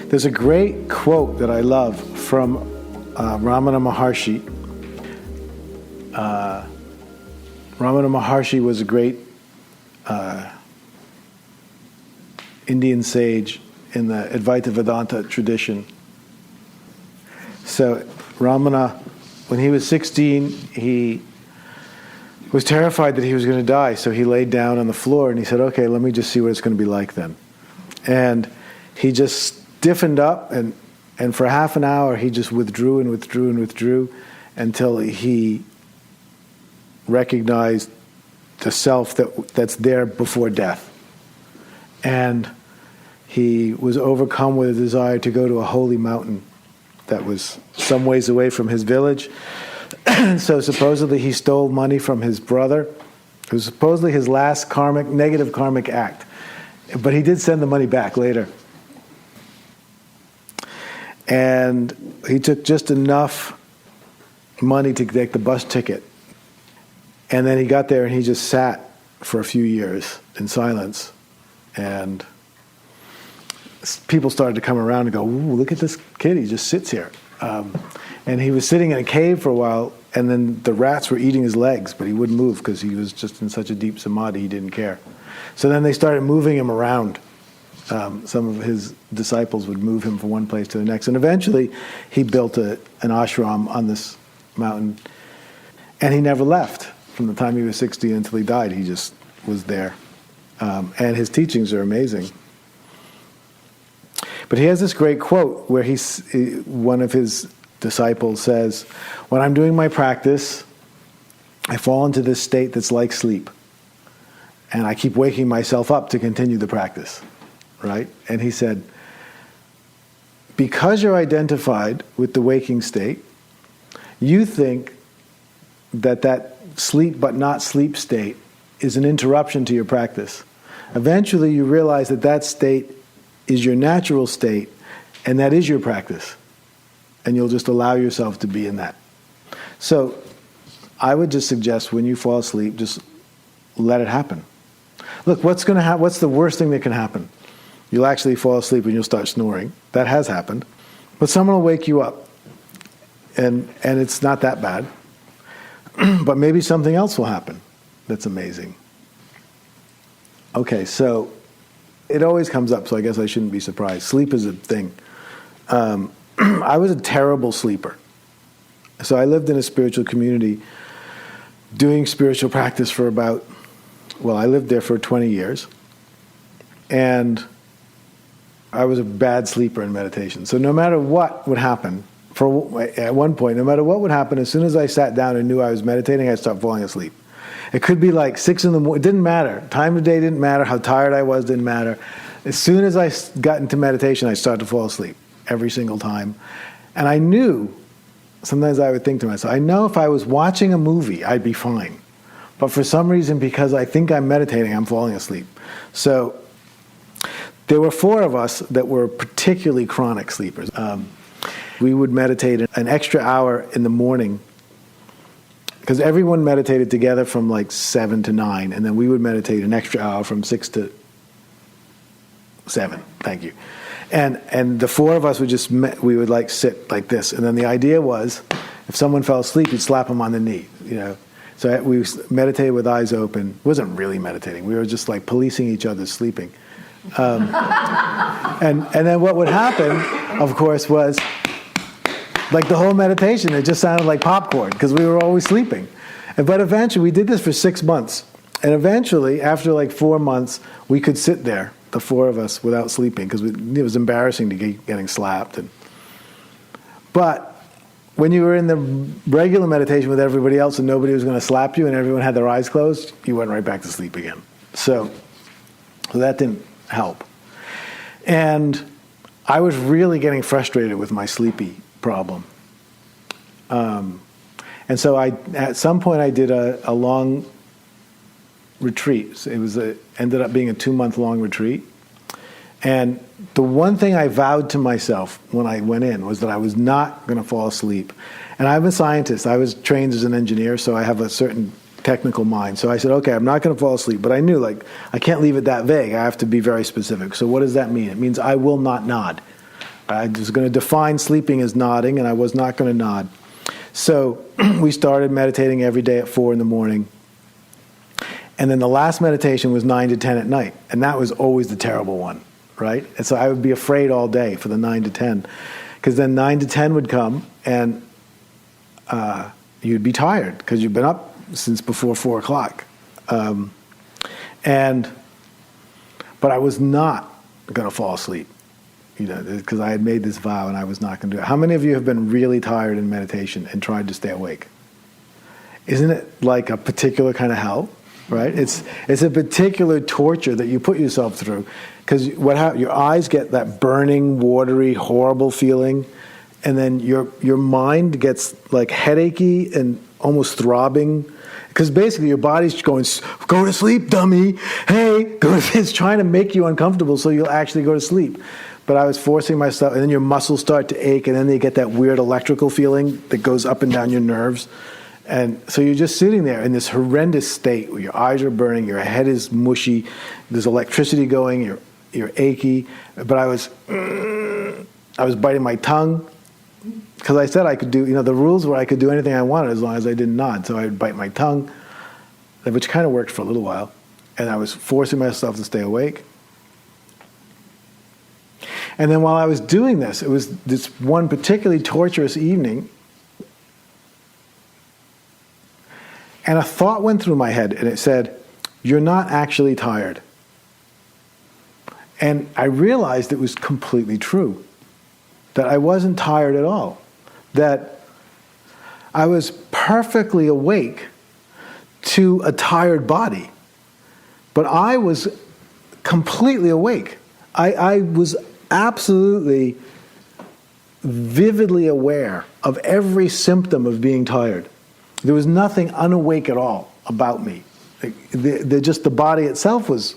There's a great quote that I love from Ramana Maharshi. Ramana Maharshi was a great Indian sage in the Advaita Vedanta tradition. So Ramana, when he was 16, he was terrified that he was going to die, so he laid down on the floor and he said, okay, let me just see what it's going to be like then. And he just stiffened up, and for half an hour he just withdrew and withdrew and withdrew until he recognized the self that's there before death. And he was overcome with a desire to go to a holy mountain that was some ways away from his village. So supposedly he stole money from his brother. It was supposedly his last negative karmic act. But he did send the money back later. And he took just enough money to take the bus ticket. And then he got there and he just sat for a few years in silence. And people started to come around and go, ooh, look at this kid, he just sits here. And he was sitting in a cave for a while, and then the rats were eating his legs, but he wouldn't move because he was just in such a deep samadhi, he didn't care. So then they started moving him around. Some of his disciples would move him from one place to the next. And eventually he built an ashram on this mountain, and he never left. From the time he was 60 until he died, he just was there. And his teachings are amazing. But he has this great quote where one of his disciples says, when I'm doing my practice, I fall into this state that's like sleep. And I keep waking myself up to continue the practice, right? And he said, because you're identified with the waking state, you think that sleep but not sleep state is an interruption to your practice. Eventually you realize that state is your natural state, and that is your practice. And you'll just allow yourself to be in that. So I would just suggest when you fall asleep, just let it happen. Look, what's the worst thing that can happen? You'll actually fall asleep and you'll start snoring. That has happened. But someone will wake you up. And it's not that bad. But maybe something else will happen that's amazing. Okay, so it always comes up, so I guess I shouldn't be surprised. Sleep is a thing. I was a terrible sleeper. So I lived in a spiritual community doing spiritual practice for I lived there for 20 years. And I was a bad sleeper in meditation. So no matter what would happen, at one point, no matter what would happen, as soon as I sat down and knew I was meditating, I'd start falling asleep. It could be like 6 in the morning. It didn't matter. Time of day didn't matter. How tired I was didn't matter. As soon as I got into meditation, I started to fall asleep every single time. And I knew, sometimes I would think to myself, I know if I was watching a movie, I'd be fine. But for some reason, because I think I'm meditating, I'm falling asleep. So there were 4 of us that were particularly chronic sleepers. We would meditate an extra hour in the morning, because everyone meditated together from like 7 to 9, and then we would meditate an extra hour from 6 to 7. Thank you. And the 4 of us would we would like sit like this, and then the idea was, if someone fell asleep, you'd slap them on the knee, So we meditated with eyes open. It wasn't really meditating. We were just like policing each other's sleeping. And then what would happen, of course, was like the whole meditation, it just sounded like popcorn because we were always sleeping. But eventually, we did this for 6 months. And eventually, after like 4 months, we could sit there, the 4 of us, without sleeping because it was embarrassing to getting slapped. But when you were in the regular meditation with everybody else and nobody was going to slap you and everyone had their eyes closed, you went right back to sleep again. So that didn't help. And I was really getting frustrated with my sleepy problem. And so at some point I did a long retreat. So it ended up being a 2-month-long retreat. And the one thing I vowed to myself when I went in was that I was not going to fall asleep. And I'm a scientist. I was trained as an engineer, so I have a certain technical mind. So I said, okay, I'm not going to fall asleep. But I knew, I can't leave it that vague. I have to be very specific. So what does that mean? It means I will not nod. I was going to define sleeping as nodding, and I was not going to nod. So we started meditating every day at 4 in the morning. And then the last meditation was 9 to 10 at night. And that was always the terrible one, right? And so I would be afraid all day for the 9 to 10. Because then 9 to 10 would come, and you'd be tired because you've been up since before 4 o'clock. But I was not going to fall asleep, because I had made this vow and I was not going to do it. How many of you have been really tired in meditation and tried to stay awake? Isn't it like a particular kind of hell, right? It's a particular torture that you put yourself through, because what happens? Your eyes get that burning, watery, horrible feeling, and then your mind gets like headachy and almost throbbing. Because basically your body's going, go to sleep, dummy. Hey, it's trying to make you uncomfortable so you'll actually go to sleep. But I was forcing myself, and then your muscles start to ache, and then they get that weird electrical feeling that goes up and down your nerves. And so you're just sitting there in this horrendous state where your eyes are burning, your head is mushy, there's electricity going, you're achy. But I was biting my tongue. Because I said I could do, the rules were I could do anything I wanted as long as I didn't nod. So I would bite my tongue, which kind of worked for a little while. And I was forcing myself to stay awake. And then while I was doing this, it was this one particularly torturous evening. And a thought went through my head, and it said, "You're not actually tired." And I realized it was completely true. That I wasn't tired at all. That I was perfectly awake to a tired body. But I was completely awake. I was absolutely vividly aware of every symptom of being tired. There was nothing unawake at all about me. Just the body itself was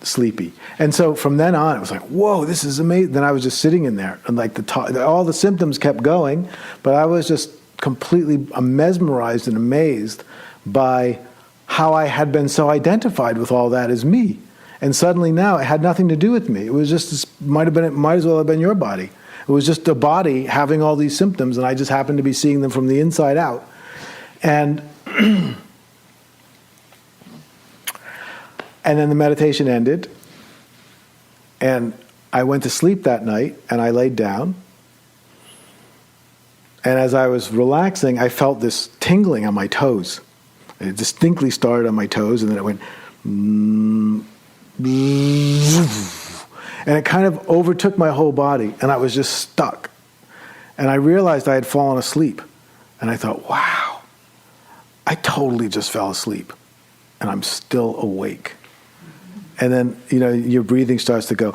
sleepy. And so from then on, it was like, whoa, this is amazing. Then I was just sitting in there, and like all the symptoms kept going, but I was just completely mesmerized and amazed by how I had been so identified with all that as me. And suddenly now it had nothing to do with me. It was just, it might as well have been your body. It was just a body having all these symptoms, and I just happened to be seeing them from the inside out. And and then the meditation ended, and I went to sleep that night, and I laid down. And as I was relaxing, I felt this tingling on my toes. It distinctly started on my toes, and then it went, and it kind of overtook my whole body, and I was just stuck. And I realized I had fallen asleep. And I thought, wow, I totally just fell asleep, and I'm still awake. And then, your breathing starts to go,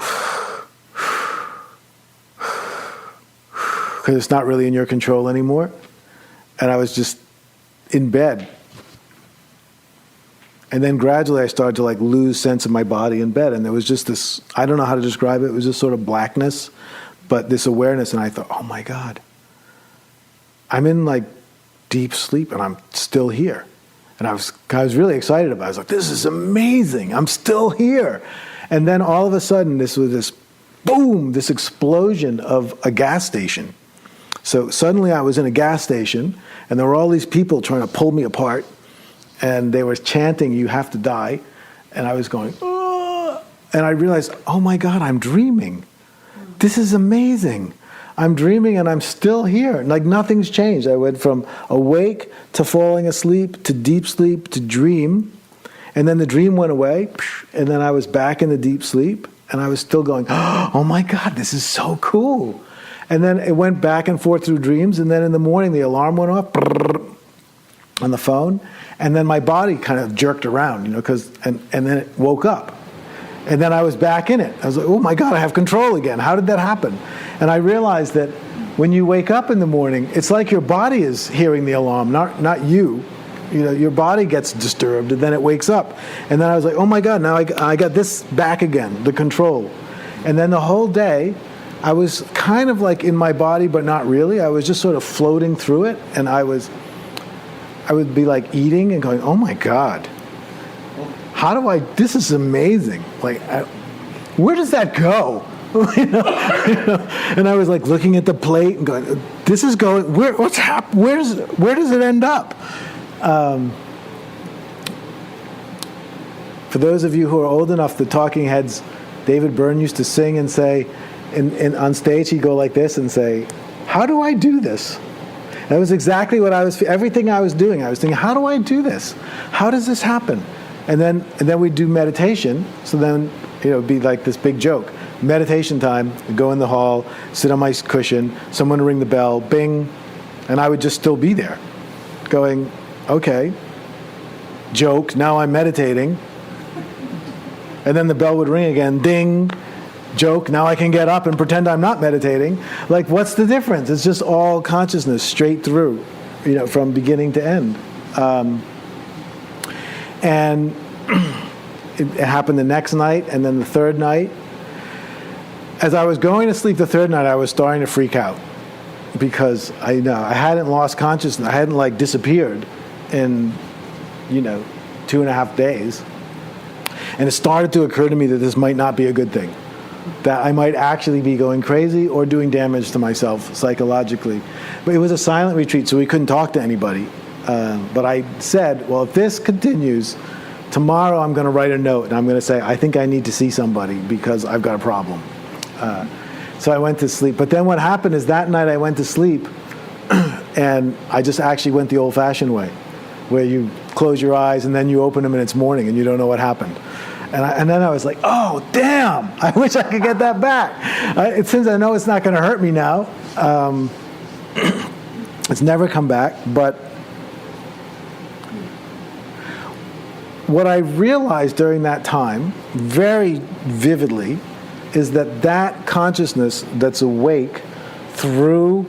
because it's not really in your control anymore. And I was just in bed. And then gradually I started to lose sense of my body in bed. And there was just this, I don't know how to describe it, it was just sort of blackness, but this awareness. And I thought, oh my God, I'm in deep sleep and I'm still here. And I was really excited about it. I was like, this is amazing. I'm still here. And then all of a sudden, this was this boom, this explosion of a gas station. So suddenly I was in a gas station, and there were all these people trying to pull me apart. And they were chanting, "You have to die." And I was going, "Ugh." And I realized, oh my God, I'm dreaming. This is amazing. I'm dreaming and I'm still here. Nothing's changed. I went from awake to falling asleep to deep sleep to dream. And then the dream went away. And then I was back in the deep sleep. And I was still going, oh my God, this is so cool. And then it went back and forth through dreams. And then in the morning, the alarm went off on the phone. And then my body kind of jerked around, and then it woke up. And then I was back in it. I was like, oh my God, I have control again. How did that happen? And I realized that when you wake up in the morning, it's like your body is hearing the alarm, not you. Your body gets disturbed, and then it wakes up. And then I was like, oh my God, now I got this back again, the control. And then the whole day, I was kind of in my body, but not really. I was just sort of floating through it, and I would be eating and going, oh my God, this is amazing. Where does that go? And I was like looking at the plate and going, this is going, where does it end up? For those of you who are old enough, the Talking Heads, David Byrne used to sing and say, on stage he'd go like this and say, how do I do this? That was exactly what everything I was doing. I was thinking, how do I do this? How does this happen? And then we'd do meditation. So then, it'd be like this big joke. Meditation time, I'd go in the hall, sit on my cushion, someone would ring the bell, bing, and I would just still be there, going, okay, joke, now I'm meditating. And then the bell would ring again, ding, joke, now I can get up and pretend I'm not meditating. Like, what's the difference? It's just all consciousness straight through, from beginning to end. And it happened the next night, and then the third night. As I was going to sleep the third night, I was starting to freak out because I hadn't lost consciousness. I hadn't disappeared in, 2.5 days. And it started to occur to me that this might not be a good thing, that I might actually be going crazy or doing damage to myself psychologically. But it was a silent retreat, so we couldn't talk to anybody. But I said, well, if this continues, tomorrow I'm going to write a note and I'm going to say, I think I need to see somebody because I've got a problem. So I went to sleep. But then what happened is that night I went to sleep and I just actually went the old-fashioned way, where you close your eyes and then you open them and it's morning and you don't know what happened. And then I was like, oh, damn, I wish I could get that back. Since I know it's not going to hurt me now, it's never come back. But what I realized during that time, very vividly, is that consciousness that's awake through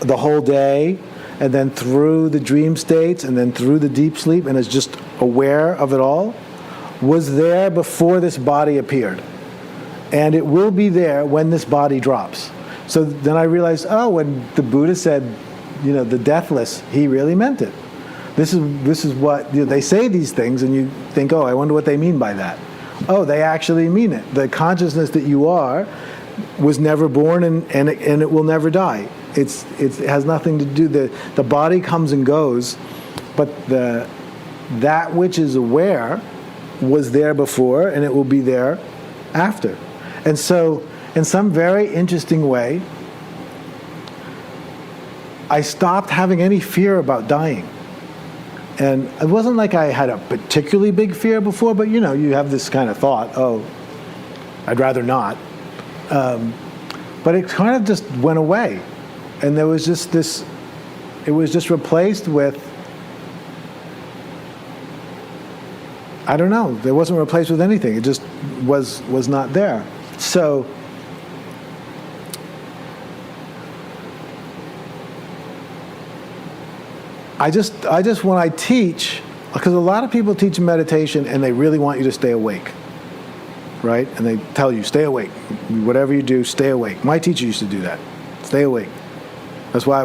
the whole day, and then through the dream states, and then through the deep sleep, and is just aware of it all, was there before this body appeared. And it will be there when this body drops. So then I realized, when the Buddha said, the deathless, he really meant it. This is what, they say these things, and you think, I wonder what they mean by that. They actually mean it. The consciousness that you are was never born, and it will never die. It has nothing to do. The body comes and goes, but that which is aware was there before, and it will be there after. And so, in some very interesting way, I stopped having any fear about dying. And it wasn't like I had a particularly big fear before, but you have this kind of thought, I'd rather not. But it kind of just went away. And there was just it was just replaced with, I don't know, it wasn't replaced with anything. It just was not there. So I just when I teach, because a lot of people teach meditation and they really want you to stay awake, right? And they tell you, stay awake. Whatever you do, stay awake. My teacher used to do that. Stay awake. That's why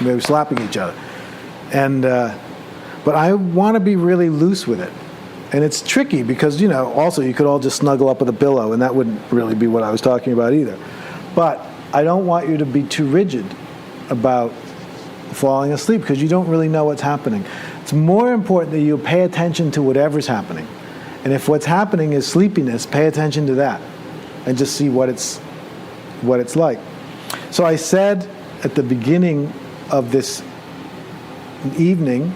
they were slapping each other. And but I want to be really loose with it. And it's tricky because, also you could all just snuggle up with a pillow, and that wouldn't really be what I was talking about either. But I don't want you to be too rigid about falling asleep because you don't really know what's happening. It's more important that you pay attention to whatever's happening. And if what's happening is sleepiness, pay attention to that and just see what it's like. So I said at the beginning of this evening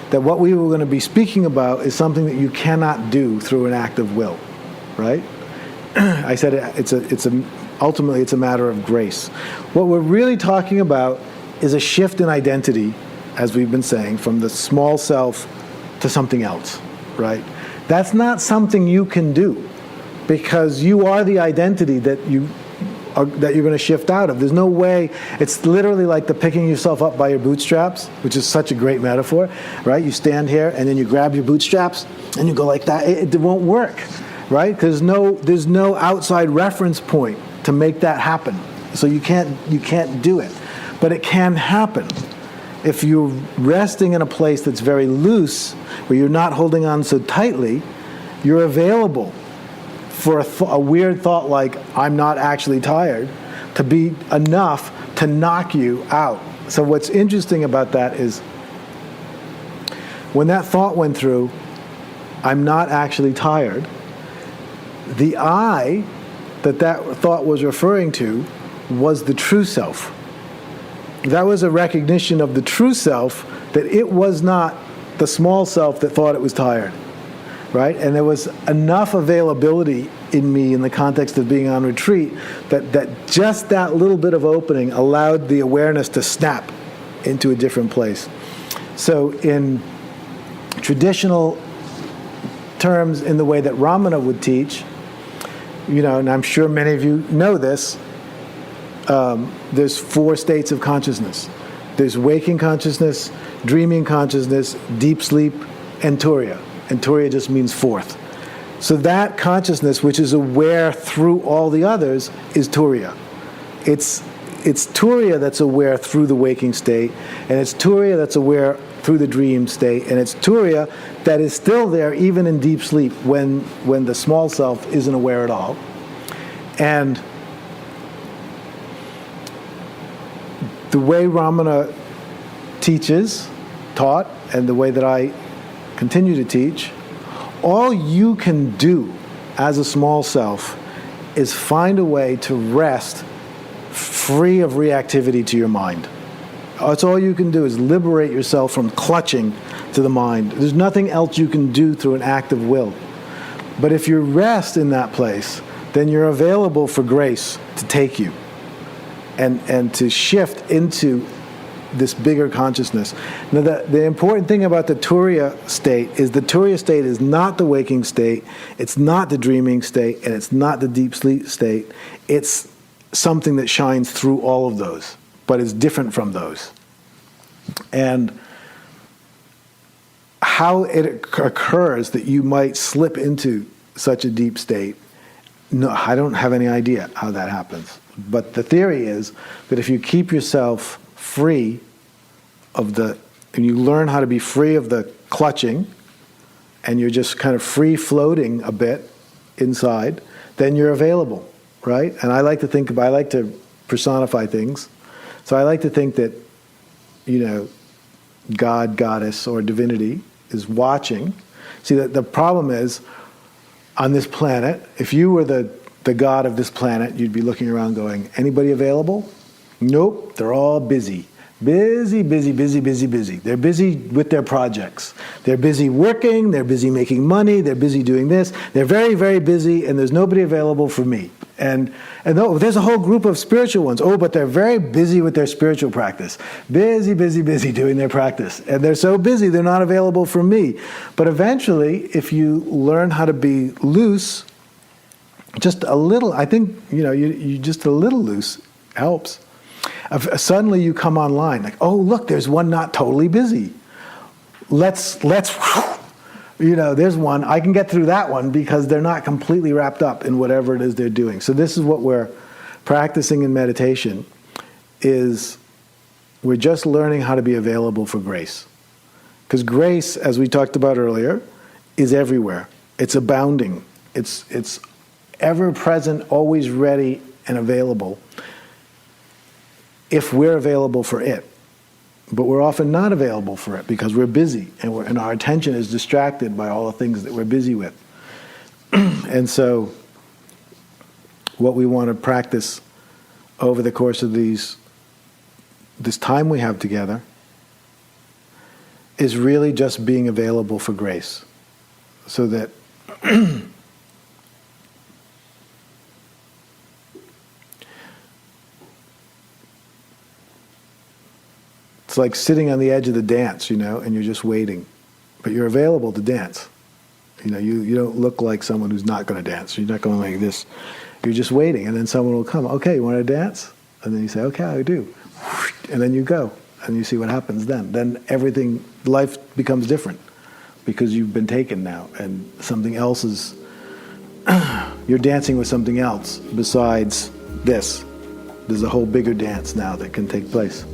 that what we were going to be speaking about is something that you cannot do through an act of will, right? I said ultimately it's a matter of grace. What we're really talking about is a shift in identity, as we've been saying, from the small self to something else, right? That's not something you can do because you are the identity that you're going to shift out of. There's no way. It's literally like the picking yourself up by your bootstraps, which is such a great metaphor, right? You stand here and then you grab your bootstraps and you go like that. It won't work, right? Because there's no outside reference point to make that happen. So you can't do it. But it can happen. If you're resting in a place that's very loose, where you're not holding on so tightly, you're available for a weird thought like, I'm not actually tired, to be enough to knock you out. So what's interesting about that is when that thought went through, I'm not actually tired, the I that thought was referring to was the true self. That was a recognition of the true self, that it was not the small self that thought it was tired, right? And there was enough availability in me in the context of being on retreat that just that little bit of opening allowed the awareness to snap into a different place. So in traditional terms, in the way that Ramana would teach, and I'm sure many of you know this, there's 4 states of consciousness. There's waking consciousness, dreaming consciousness, deep sleep, and turiya. And turiya just means fourth. So that consciousness, which is aware through all the others, is turiya. It's turiya that's aware through the waking state, and it's turiya that's aware through the dream state, and it's turiya that is still there even in deep sleep when the small self isn't aware at all. And the way Ramana taught, and the way that I continue to teach, all you can do as a small self is find a way to rest free of reactivity to your mind. That's all you can do, is liberate yourself from clutching to the mind. There's nothing else you can do through an act of will. But if you rest in that place, then you're available for grace to take you and to shift into this bigger consciousness. Now, the important thing about the turiya state is the turiya state is not the waking state, it's not the dreaming state, and it's not the deep sleep state. It's something that shines through all of those, but is different from those. And how it occurs that you might slip into such a deep state, no, I don't have any idea how that happens. But the theory is that if you keep yourself free and you learn how to be free of the clutching, and you're just kind of free floating a bit inside, then you're available, right? And I like to personify things. So I like to think that, God, goddess, or divinity is watching. See, the problem is, on this planet, if you were the god of this planet, you'd be looking around going, anybody available? Nope, they're all busy. Busy, busy, busy, busy, busy. They're busy with their projects. They're busy working, they're busy making money, they're busy doing this. They're very, very busy, and there's nobody available for me. And there's a whole group of spiritual ones. Oh, but they're very busy with their spiritual practice. Busy, busy, busy doing their practice. And they're so busy, they're not available for me. But eventually, if you learn how to be loose, just a little, I think, you just a little loose helps. Suddenly you come online, like, oh, look, there's one not totally busy. Let's there's one, I can get through that one because they're not completely wrapped up in whatever it is they're doing. So this is what we're practicing in meditation, is we're just learning how to be available for grace. Because grace, as we talked about earlier, is everywhere. It's abounding. It's ever present, always ready and available, if we're available for it. But we're often not available for it because we're busy, and our attention is distracted by all the things that we're busy with. And so what we want to practice over the course of this time we have together is really just being available for grace, so that it's like sitting on the edge of the dance, and you're just waiting. But you're available to dance. You don't look like someone who's not going to dance. You're not going like this. You're just waiting, and then someone will come. Okay, you want to dance? And then you say, okay, I do. And then you go, and you see what happens then. Then life becomes different because you've been taken now, and something else is, you're dancing with something else besides this. There's a whole bigger dance now that can take place.